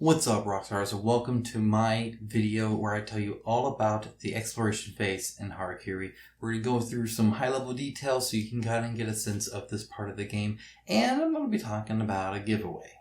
What's up, Rockstars? Welcome to my video where I tell you all about the exploration phase in Harakiri. We're going to go through some high-level details so you can kind of get a sense of this part of the game, and I'm going to be talking about a giveaway.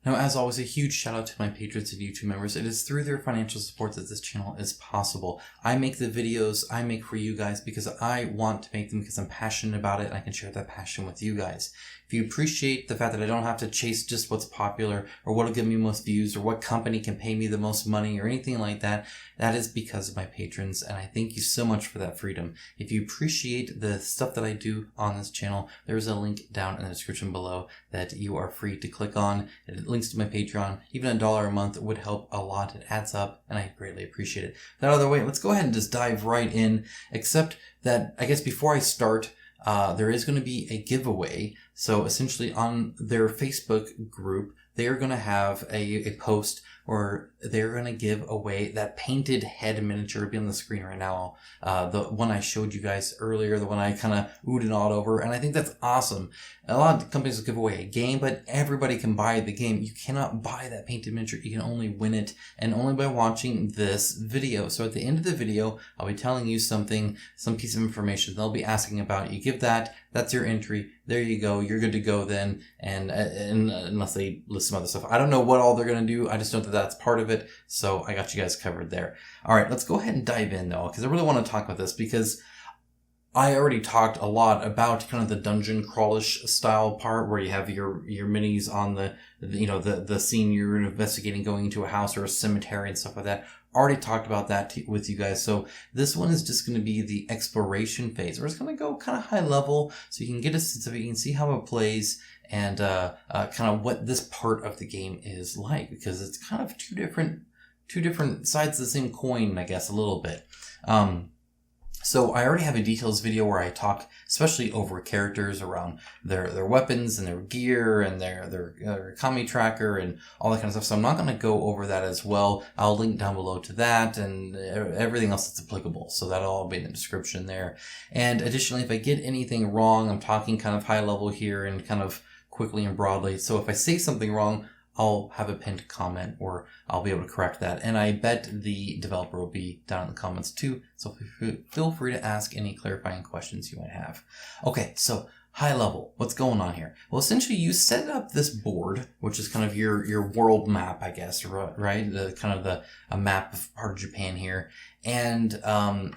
Now, as always, a huge shout out to my patrons and YouTube members. It is through their financial support that this channel is possible. I make the videos I make for you guys because I want to make them because I'm passionate about it and I can share that passion with you guys. If you appreciate the fact that I don't have to chase just what's popular or what'll give me most views or what company can pay me the most money or anything like that, that is because of my patrons, and I thank you so much for that freedom. If you appreciate the stuff that I do on this channel, there's a link down in the description below that you are free to click on. It links to my Patreon. Even $1 a month would help a lot. It adds up, and I greatly appreciate it. That other way, let's go ahead and just dive right in, except that I guess before I start, there is going to be a giveaway. So essentially on their Facebook group, they're going to have a post where they're going to give away that painted head miniature. It'll be on the screen right now. The one I showed you guys earlier, the one I kind of oohed and awed over. And I think that's awesome. A lot of companies will give away a game, but everybody can buy the game. You cannot buy that painted miniature. You can only win it, and only by watching this video. So at the end of the video, I'll be telling you something, some piece of information they'll be asking about. You give that, that's your entry. There you go. You're good to go then. And unless they list some other stuff. I don't know what all they're going to do. I just know that that's part of it. So I got you guys covered there. All right, let's go ahead and dive in though, because I really want to talk about this because I already talked a lot about kind of the dungeon crawlish style part where you have your minis on the scene you're investigating, going into a house or a cemetery and stuff like that. Already talked about that with you guys. So this one is just going to be the exploration phase. We're just going to go kind of high level so you can get a sense of it. You can see how it plays and kind of what this part of the game is like, because it's kind of two different sides of the same coin, I guess, a little bit. So I already have a details video where I talk especially over characters around their weapons and their gear and their kami tracker and all that kind of stuff. So I'm not going to go over that as well. I'll link down below to that and everything else that's applicable. So that'll all be in the description there. And additionally, if I get anything wrong, I'm talking kind of high level here and kind of quickly and broadly. So if I say something wrong, I'll have a pinned comment or I'll be able to correct that. And I bet the developer will be down in the comments too. So feel free to ask any clarifying questions you might have. Okay, so high level, what's going on here? Well, essentially you set up this board, which is kind of your world map, I guess, right? A map of part of Japan here. And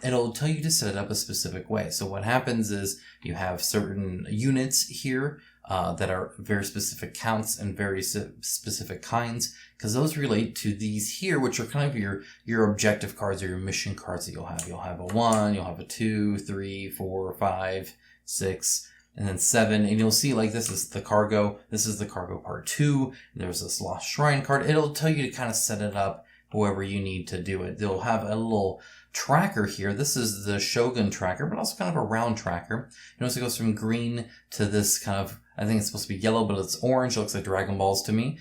it'll tell you to set it up a specific way. So what happens is you have certain units here that are very specific counts and very specific kinds, because those relate to these here, which are kind of your objective cards or your mission cards that you'll have. You'll have a 1, you'll have a 2, 3, 4, 5, 6, and then 7. And you'll see like this is the cargo. This is the cargo part 2. There's this Lost Shrine card. It'll tell you to kind of set it up however you need to do it. They'll have a little tracker here. This is the Shogun tracker, but also kind of a round tracker. Notice it goes from green to this kind of, I think it's supposed to be yellow, but it's orange. It looks like Dragon Balls to me,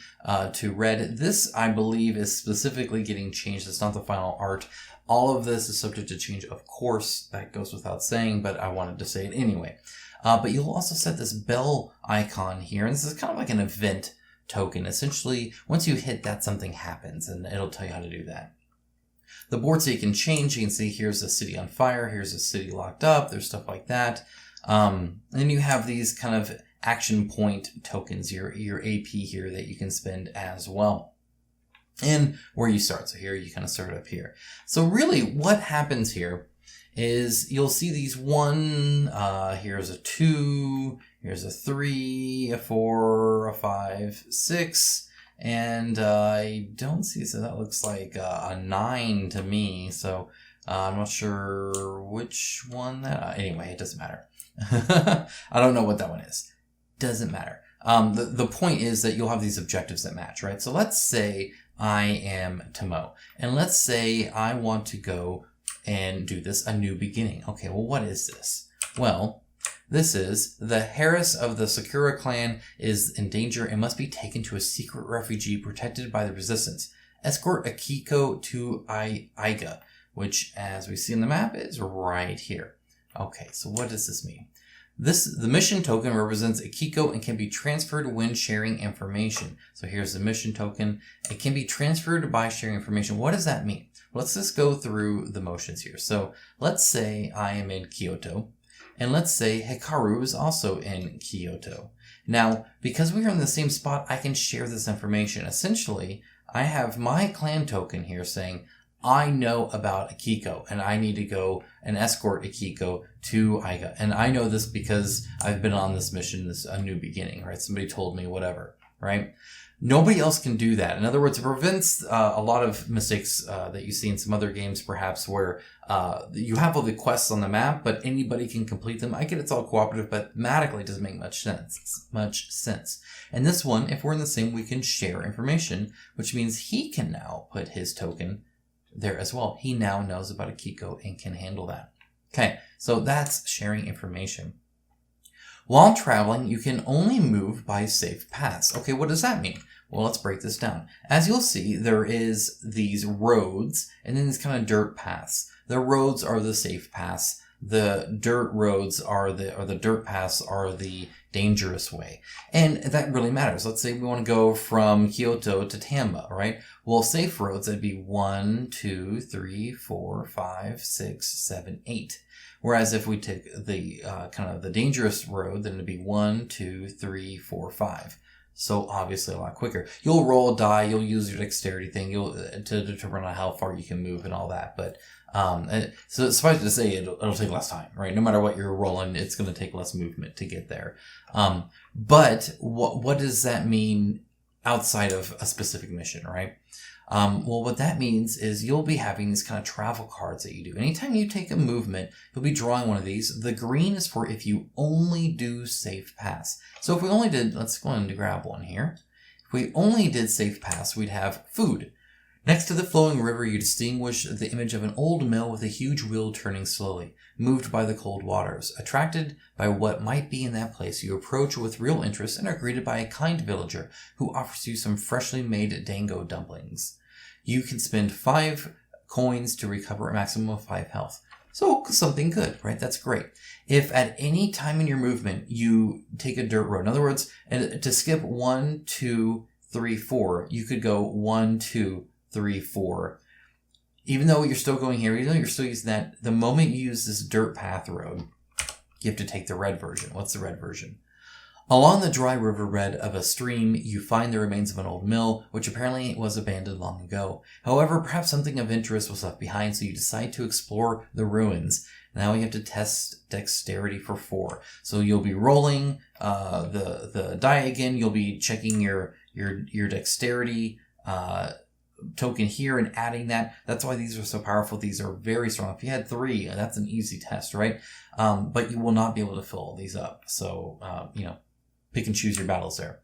to red. This, I believe, is specifically getting changed. It's not the final art. All of this is subject to change, of course. That goes without saying, but I wanted to say it anyway. But you'll also set this bell icon here, and this is kind of like an event token. Essentially, once you hit that, something happens, and it'll tell you how to do that. The board, so you can change. You can see here's a city on fire, here's a city locked up, there's stuff like that. And then you have these kind of action point tokens, your AP here that you can spend as well. And where you start. So here you kind of start up here. So really what happens here is you'll see these here's a 2, here's a 3, a 4, a 5, 6, and I don't see, so that looks like a 9 to me. So I'm not sure which one that, anyway, it doesn't matter. I don't know what that one is. Doesn't matter. The point is that you'll have these objectives that match, right? So let's say I am Tomo, and let's say I want to go and do this, a new beginning. Okay, well, what is this? Well, This is, the Harris of the Sakura clan is in danger and must be taken to a secret refugee protected by the resistance. Escort Akiko to Aiga, which, as we see on the map, is right here. Okay, so what does this mean? The mission token represents Akiko and can be transferred when sharing information. So here's the mission token. It can be transferred by sharing information. What does that mean? Let's just go through the motions here. So let's say I am in Kyoto, and let's say Hikaru is also in Kyoto. Now, because we are in the same spot, I can share this information. Essentially, I have my clan token here saying, I know about Akiko, and I need to go and escort Akiko to Aiga. And I know this because I've been on this mission, A New Beginning, right? Somebody told me, whatever, right? Nobody else can do that. In other words, it prevents a lot of mistakes that you see in some other games, perhaps, where you have all the quests on the map, but anybody can complete them. I get it's all cooperative, but thematically it doesn't make much sense. And this one, if we're in the same, we can share information, which means he can now put his token there as well. He now knows about Akiko and can handle that. Okay, so that's sharing information. While traveling, you can only move by safe paths. Okay, what does that mean? Well, let's break this down. As you'll see, there is these roads and then these kind of dirt paths. The roads are the safe paths. The dirt roads or the dirt paths are the dangerous way. And that really matters. Let's say we want to go from Kyoto to Tamba, right? Well, safe roads, that'd be 1, 2, 3, 4, 5, 6, 7, 8. Whereas if we take the kind of the dangerous road, then it'd be 1, 2, 3, 4, 5. So obviously a lot quicker. You'll roll a die, you'll use your dexterity thing, to determine how far you can move and all that. But so suffice it to say, it'll take less time, right? No matter what you're rolling, it's going to take less movement to get there. But what does that mean outside of a specific mission, right? Well, what that means is you'll be having these kind of travel cards that you do. Anytime you take a movement, you'll be drawing one of these. The green is for if you only do safe pass. So if we only did, let's go ahead and grab one here. If we only did safe pass, we'd have food. Next to the flowing river, you distinguish the image of an old mill with a huge wheel turning slowly, moved by the cold waters. Attracted by what might be in that place, you approach with real interest and are greeted by a kind villager who offers you some freshly made dango dumplings. You can spend 5 coins to recover a maximum of 5 health. So something good, right? That's great. If at any time in your movement you take a dirt road, in other words, to skip 1, 2, 3, 4, you could go 1, 2, 3, 4. Even though you're still going here, even though you're still using that, the moment you use this dirt path road, you have to take the red version. What's the red version? Along the dry river bed of a stream, you find the remains of an old mill, which apparently was abandoned long ago. However, perhaps something of interest was left behind, so you decide to explore the ruins. Now you have to test dexterity for 4. So you'll be rolling the die again. You'll be checking your dexterity token here and adding that. That's why these are so powerful. These are very strong. If you had 3, that's an easy test, right? But you will not be able to fill all these up. So, pick and choose your battles there.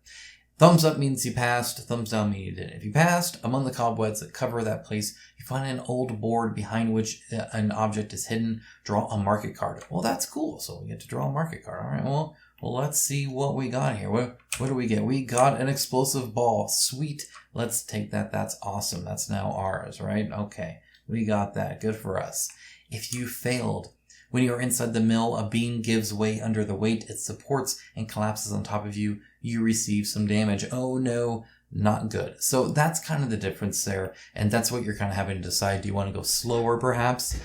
Thumbs up means you passed. Thumbs down means you didn't. If you passed, among the cobwebs that cover that place, you find an old board behind which an object is hidden. Draw a market card. Well, that's cool. So we get to draw a market card. All right. Well, let's see what we got here. What do we get? We got an explosive ball. Sweet. Let's take that. That's awesome. That's now ours, right? Okay. We got that. Good for us. If you failed, when you are inside the mill, a beam gives way under the weight it supports and collapses on top of you. You receive some damage. Oh no, not good. So that's kind of the difference there. And that's what you're kind of having to decide. Do you want to go slower perhaps,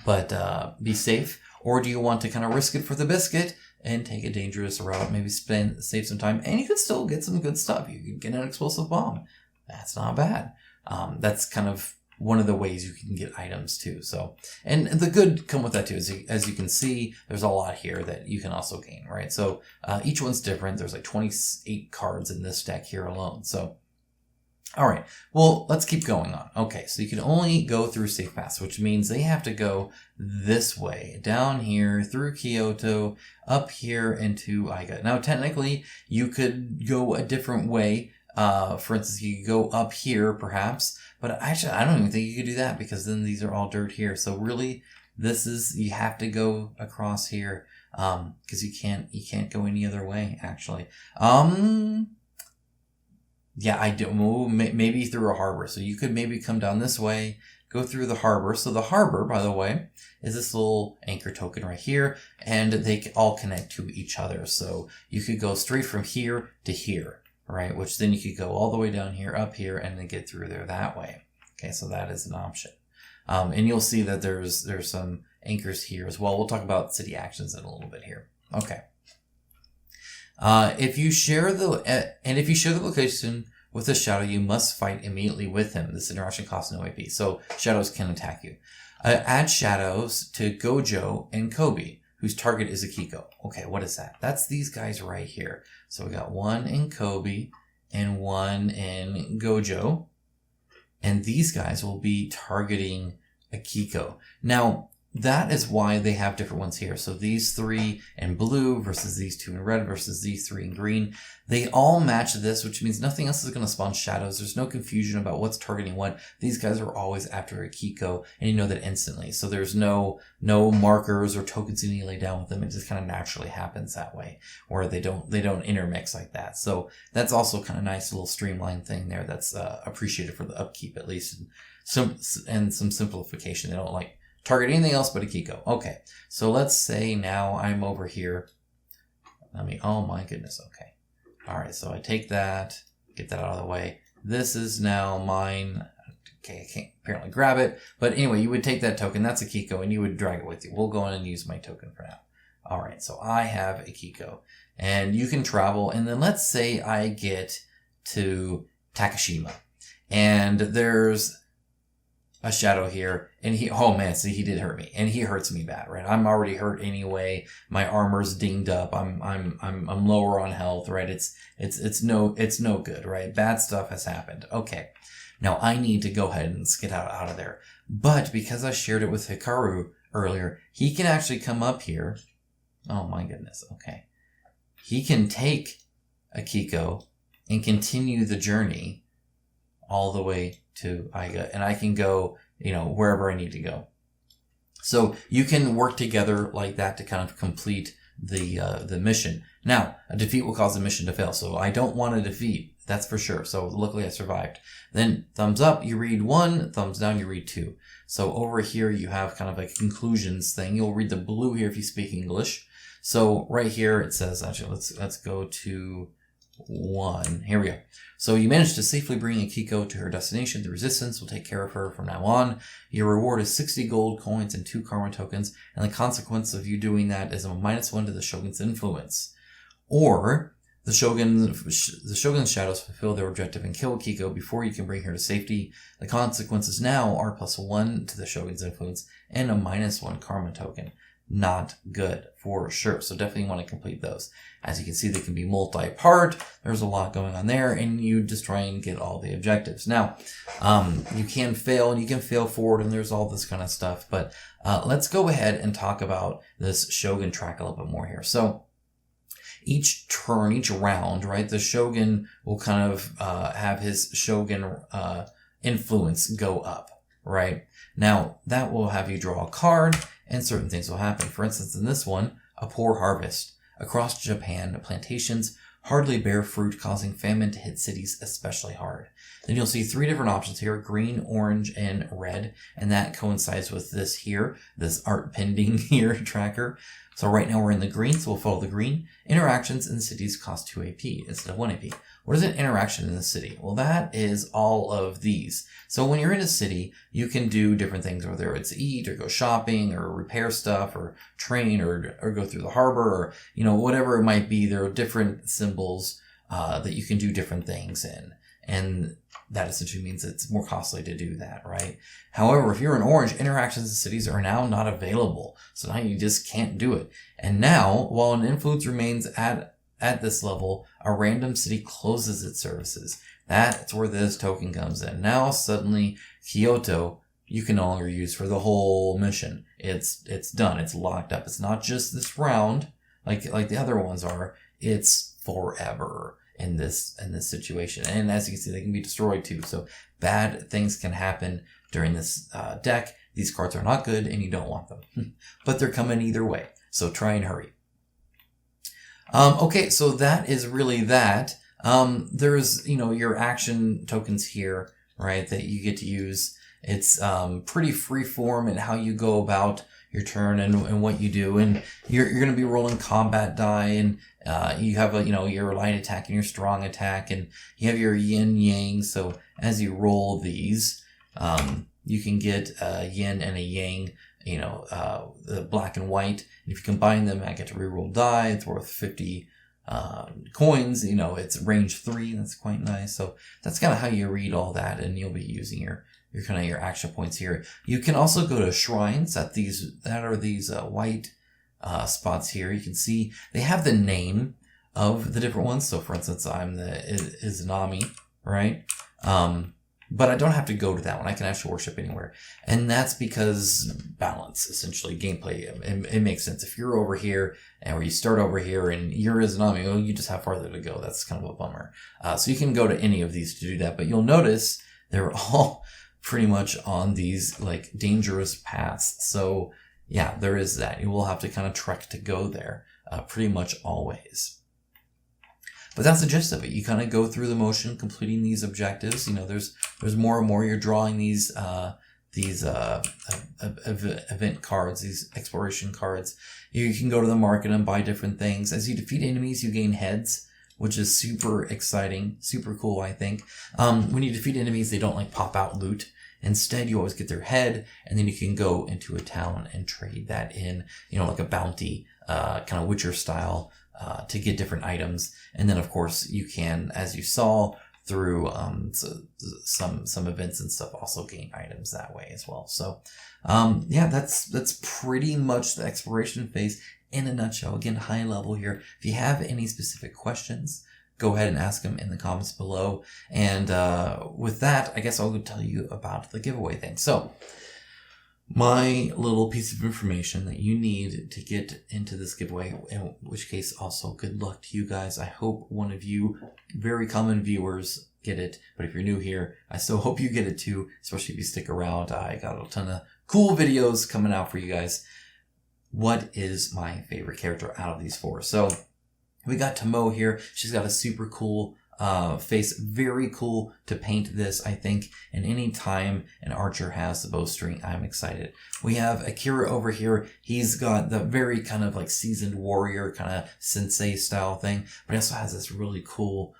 but be safe? Or do you want to kind of risk it for the biscuit and take a dangerous route, maybe save some time, and you could still get some good stuff. You can get an explosive bomb. That's not bad. That's kind of one of the ways you can get items too. So, and the good come with that too. As you can see, there's a lot here that you can also gain, right? So each one's different. There's like 28 cards in this deck here alone. So, all right. Well, let's keep going on. Okay, so you can only go through safe paths, which means they have to go this way, down here, through Kyoto, up here into Aiga. Now, technically, you could go a different way. For instance, you could go up here, perhaps, but actually, I don't even think you could do that because then these are all dirt here. So really, you have to go across here. Because you can't go any other way, actually. Yeah, I do. Maybe through a harbor. So you could maybe come down this way, go through the harbor. So the harbor, by the way, is this little anchor token right here, and they all connect to each other. So you could go straight from here to here, right? Which then you could go all the way down here, up here, and then get through there that way. Okay, so that is an option. And you'll see that there's some anchors here as well. We'll talk about city actions in a little bit here. Okay. If you share the location with a shadow, you must fight immediately with him. This interaction costs no AP, so shadows can attack you. Add shadows to Gojo and Kobe, whose target is Akiko. Okay, what is that? That's these guys right here. So we got one in Kobe and one in Gojo, and these guys will be targeting Akiko. Now, that is why they have different ones here. So these three in blue versus these two in red versus these three in green. They all match this, which means nothing else is going to spawn shadows. There's no confusion about what's targeting what. These guys are always after Akiko, and you know that instantly. So there's no markers or tokens you need to lay down with them. It just kind of naturally happens that way, where they don't intermix like that. So that's also kind of nice little streamlined thing there that's appreciated for the upkeep, at least, and some simplification. They don't like target anything else but Akiko. Okay, so let's say now I'm over here. Oh my goodness, okay. All right, so I take that, get that out of the way. This is now mine. Okay, I can't apparently grab it. But anyway, you would take that token, that's Akiko, and you would drag it with you. We'll go in and use my token for now. All right, so I have Akiko. And you can travel, and then let's say I get to Takashima. And there's a shadow here, and oh man, see, he did hurt me, and he hurts me bad, right? I'm already hurt anyway. My armor's dinged up. I'm lower on health, right? It's no good, right? Bad stuff has happened. Okay. Now I need to go ahead and skedaddle out of there. But because I shared it with Hikaru earlier, he can actually come up here. Oh my goodness. Okay. He can take Akiko and continue the journey all the way to Aiga, and I can go, wherever I need to go. So you can work together like that to kind of complete the mission. Now, a defeat will cause the mission to fail, so I don't want to defeat, that's for sure. So luckily I survived. Then thumbs up, you read 1, thumbs down, you read 2. So over here you have kind of a conclusions thing. You'll read the blue here if you speak English. So right here it says, actually, let's go to 1. Here we go. So you managed to safely bring Akiko to her destination. The resistance will take care of her from now on. Your reward is 60 gold coins and 2 karma tokens, and the consequence of you doing that is a -1 to the Shogun's influence. Or the Shogun's shadows fulfill their objective and kill Akiko before you can bring her to safety. The consequences now are +1 to the Shogun's influence and a -1 karma token. Not good for sure. So definitely want to complete those. As you can see, they can be multi-part. There's a lot going on there, and you just try and get all the objectives. Now, you can fail, and you can fail forward, and there's all this kind of stuff. But let's go ahead and talk about this Shogun track a little bit more here. So each turn, each round, right, the Shogun will kind of have his Shogun influence go up, right? Now, that will have you draw a card, and certain things will happen. For instance, in this one, a poor harvest. Across Japan, plantations hardly bear fruit, causing famine to hit cities especially hard. Then you'll see 3 different options here, green, orange, and red, and that coincides with this here, this art pending here tracker. So right now we're in the green, so we'll follow the green. Interactions in cities cost 2 AP instead of 1 AP. What is an interaction in the city? Well, that is all of these. So when you're in a city, you can do different things, whether it's eat or go shopping or repair stuff or train or go through the harbor or, whatever it might be. There are different symbols that you can do different things in. And that essentially means it's more costly to do that, right? However, if you're in orange, interactions in cities are now not available. So now you just can't do it. And now, while an influence remains at this level, a random city closes its services. That's where this token comes in. Now, suddenly, Kyoto, you can no longer use for the whole mission. It's done. It's locked up. It's not just this round, like the other ones are. It's forever in this situation. And as you can see, they can be destroyed too. So bad things can happen during this deck. These cards are not good, and you don't want them. But they're coming either way. So try and hurry. Okay, so that is really that. There's, your action tokens here, right, that you get to use. It's pretty free form in how you go about your turn and what you do. And you're going to be rolling combat die, and you have your light attack and your strong attack, and you have your yin yang. So as you roll these, you can get a yin and a yang, the black and white. And if you combine them, I get to reroll die. It's worth 50 coins. It's range 3. That's quite nice. So that's kind of how you read all that, and you'll be using your action points here. You can also go to shrines that are these white spots here. You can see they have the name of the different ones. So for instance, I'm the Izanami, right? But I don't have to go to that one. I can actually worship anywhere. And that's because balance, essentially, gameplay. It makes sense. If you're over here, or you start over here, and you're Izanami, well, you just have farther to go. That's kind of a bummer. So you can go to any of these to do that. But you'll notice they're all pretty much on these, like, dangerous paths. So, yeah, there is that. You will have to kind of trek to go there, pretty much always. But that's the gist of it. You kind of go through the motion, completing these objectives. There's more and more. You're drawing these event cards, these exploration cards. You can go to the market and buy different things. As you defeat enemies, you gain heads, which is super exciting, super cool, I think. When you defeat enemies, they don't pop out loot. Instead, you always get their head, and then you can go into a town and trade that in, like a bounty, kind of Witcher style, to get different items. And then, of course, you can, as you saw through some events and stuff, also gain items that way as well. So, that's pretty much the exploration phase in a nutshell. Again, high level here. If you have any specific questions, go ahead and ask them in the comments below. And with that, I guess I'll go tell you about the giveaway thing. So, my little piece of information that you need to get into this giveaway, in which case also good luck to you guys. I hope one of you very common viewers get it, but if you're new here, I still hope you get it too, especially if you stick around. I got a ton of cool videos coming out for you guys. What is my favorite character out of these 4? So we got Tomo here. She's got a super cool face. Very cool to paint this, I think. And any time an archer has the bowstring, I'm excited. We have Akira over here. He's got the very kind of seasoned warrior kind of sensei style thing, but he also has this really cool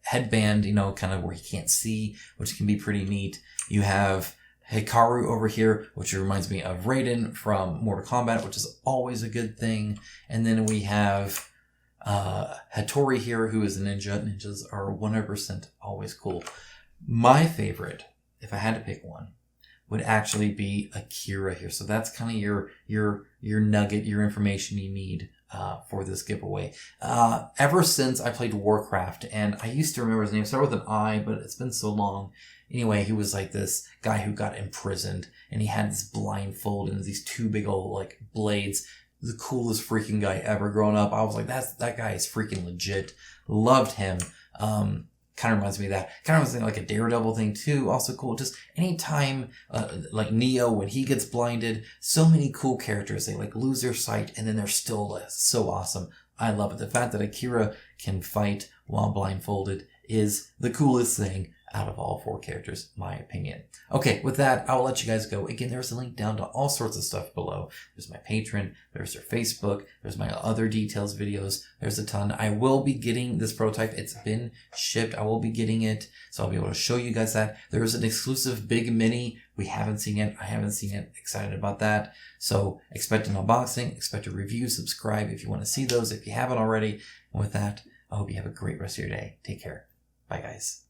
headband, kind of where he can't see, which can be pretty neat. You have Hikaru over here, which reminds me of Raiden from Mortal Kombat, which is always a good thing. And then we have Hattori here, who is a ninja. Ninjas are 100% always cool. My favorite, if I had to pick one, would actually be Akira here. So that's kind of your nugget, your information you need for this giveaway. Ever since I played Warcraft, and I used to remember his name, started with an I, but it's been so long. Anyway, he was this guy who got imprisoned, and he had this blindfold and these 2 big old blades. The coolest freaking guy ever growing up. I was like, that guy is freaking legit. Loved him. Kind of reminds me of that. Kind of reminds me of a Daredevil thing too. Also cool. Just anytime, Neo, when he gets blinded, so many cool characters. They lose their sight, and then they're still so awesome. I love it. The fact that Akira can fight while blindfolded is the coolest thing out of all 4 characters, my opinion. Okay, with that, I'll let you guys go. Again, there's a link down to all sorts of stuff below. There's my Patreon, there's their Facebook, there's my other details videos, there's a ton. I will be getting this prototype. It's been shipped. I will be getting it, so I'll be able to show you guys that. There's an exclusive big mini. We haven't seen it. I haven't seen it. Excited about that. So expect an unboxing, expect a review, subscribe if you want to see those, if you haven't already. And with that, I hope you have a great rest of your day. Take care. Bye, guys.